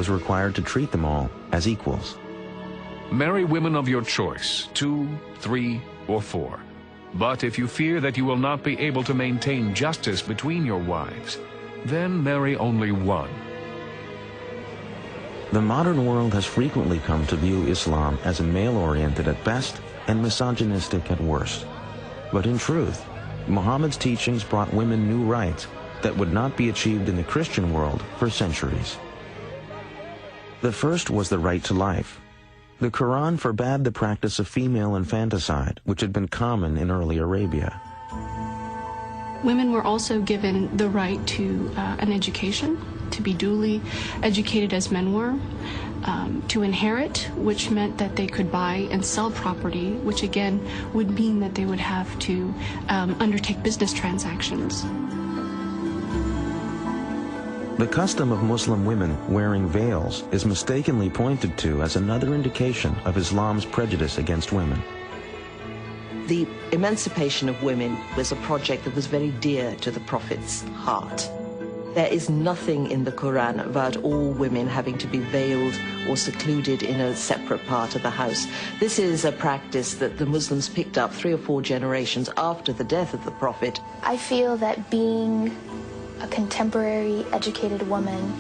was required to treat them all as equals. Marry women of your choice, 2, 3, or 4. But if you fear that you will not be able to maintain justice between your wives, then marry only one. The modern world has frequently come to view Islam as male-oriented at best and misogynistic at worst. But in truth, Muhammad's teachings brought women new rights that would not be achieved in the Christian world for centuries. The first was the right to life. The Qur'an forbade the practice of female infanticide, which had been common in early Arabia. Women were also given the right to an education, to be duly educated as men were, to inherit, which meant that they could buy and sell property, which again would mean that they would have to undertake business transactions. The custom of Muslim women wearing veils is mistakenly pointed to as another indication of Islam's prejudice against women. The emancipation of women was a project that was very dear to the Prophet's heart. There is nothing in the Qur'an about all women having to be veiled or secluded in a separate part of the house. This is a practice that the Muslims picked up 3 or 4 generations after the death of the Prophet. I feel that being a contemporary educated woman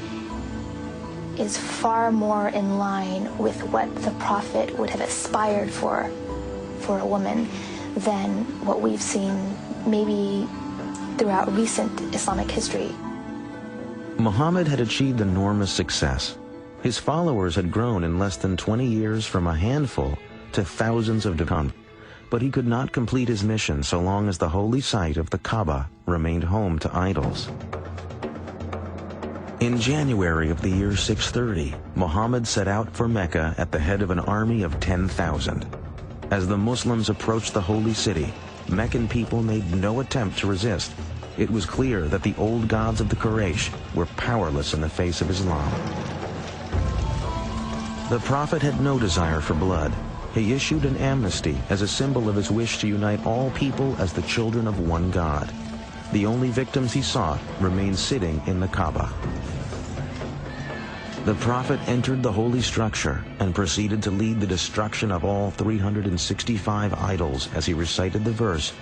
is far more in line with what the Prophet would have aspired for a woman than what we've seen maybe throughout recent Islamic history. Muhammad had achieved enormous success. His followers had grown in less than 20 years from a handful to thousands of converts. But he could not complete his mission so long as the holy site of the Kaaba remained home to idols. In January of the year 630, Muhammad set out for Mecca at the head of an army of 10,000. As the Muslims approached the holy city, Meccan people made no attempt to resist. It was clear that the old gods of the Quraysh were powerless in the face of Islam. The Prophet had no desire for blood. He issued an amnesty as a symbol of his wish to unite all people as the children of one God. The only victims he sought remained sitting in the Kaaba. The Prophet entered the holy structure and proceeded to lead the destruction of all 365 idols as he recited the verse,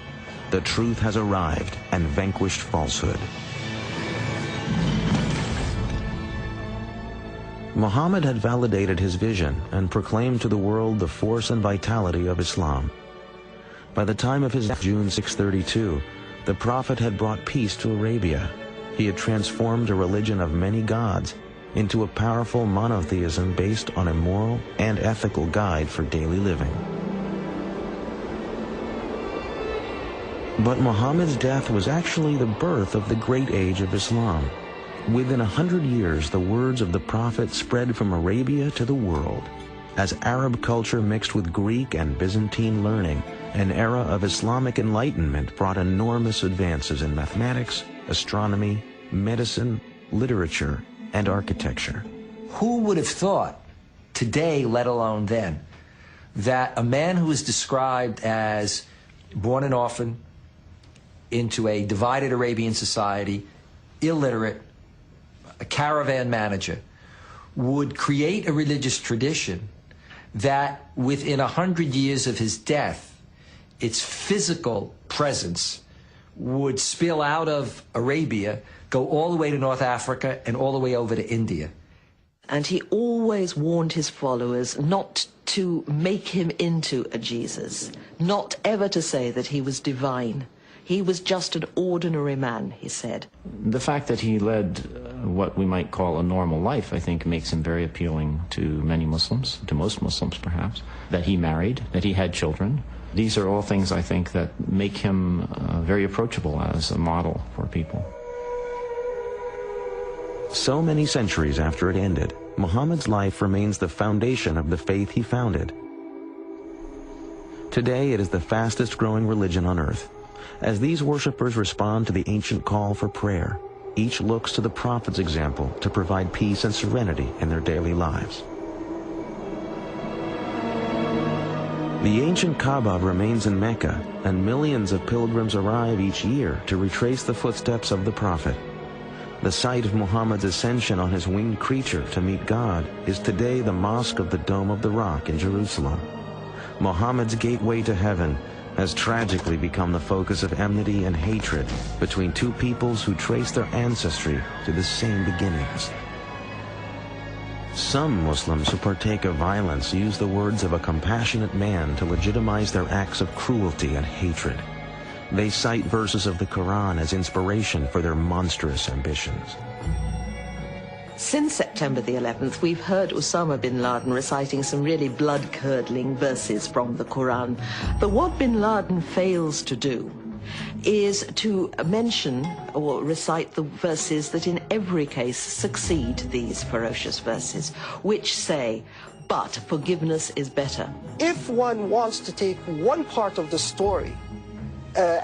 "The truth has arrived and vanquished falsehood." Muhammad had validated his vision and proclaimed to the world the force and vitality of Islam. By the time of his death, June 632, the Prophet had brought peace to Arabia. He had transformed a religion of many gods into a powerful monotheism based on a moral and ethical guide for daily living. But Muhammad's death was actually the birth of the great age of Islam. Within 100 years, the words of the Prophet spread from Arabia to the world. As Arab culture mixed with Greek and Byzantine learning, an era of Islamic enlightenment brought enormous advances in mathematics, astronomy, medicine, literature, and architecture. Who would have thought, today, let alone then, that a man who is described as born an orphan into a divided Arabian society, illiterate, a caravan manager, would create a religious tradition that within 100 years of his death, its physical presence would spill out of Arabia, go all the way to North Africa and all the way over to India. And he always warned his followers not to make him into a Jesus, not ever to say that he was divine. He was just an ordinary man, he said. The fact that he led what we might call a normal life, I think, makes him very appealing to many Muslims, to most Muslims perhaps. That he married, that he had children. These are all things, I think, that make him very approachable as a model for people. So many centuries after it ended, Muhammad's life remains the foundation of the faith he founded. Today, it is the fastest growing religion on earth. As these worshippers respond to the ancient call for prayer, each looks to the Prophet's example to provide peace and serenity in their daily lives. The ancient Kaaba remains in Mecca, and millions of pilgrims arrive each year to retrace the footsteps of the Prophet. The site of Muhammad's ascension on his winged creature to meet God is today the Mosque of the Dome of the Rock in Jerusalem. Muhammad's gateway to heaven has tragically become the focus of enmity and hatred between two peoples who trace their ancestry to the same beginnings. Some Muslims who partake of violence use the words of a compassionate man to legitimize their acts of cruelty and hatred. They cite verses of the Qur'an as inspiration for their monstrous ambitions. Since September the 11th, we've heard Osama bin Laden reciting some really blood-curdling verses from the Qur'an. But what bin Laden fails to do is to mention or recite the verses that in every case succeed these ferocious verses, which say, but forgiveness is better. If one wants to take one part of the story,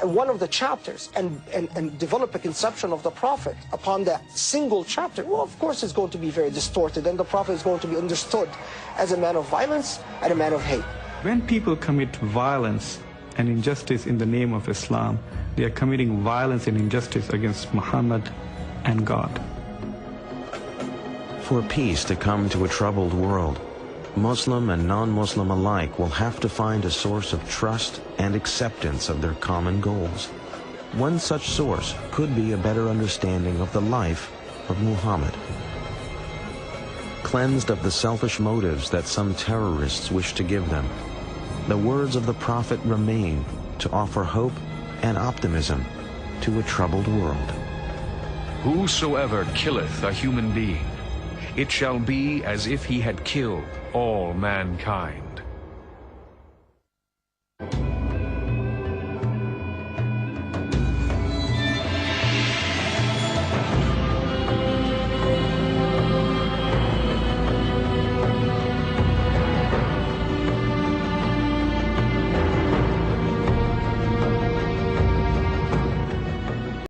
one of the chapters, and develop a conception of the Prophet upon that single chapter, well, of course it's going to be very distorted, and the Prophet is going to be understood as a man of violence and a man of hate. When people commit violence and injustice in the name of Islam, they are committing violence and injustice against Muhammad and God. For peace to come to a troubled world, Muslim and non-Muslim alike will have to find a source of trust and acceptance of their common goals. One such source could be a better understanding of the life of Muhammad. Cleansed of the selfish motives that some terrorists wish to give them, the words of the Prophet remain to offer hope and optimism to a troubled world. Whosoever killeth a human being, it shall be as if he had killed all mankind.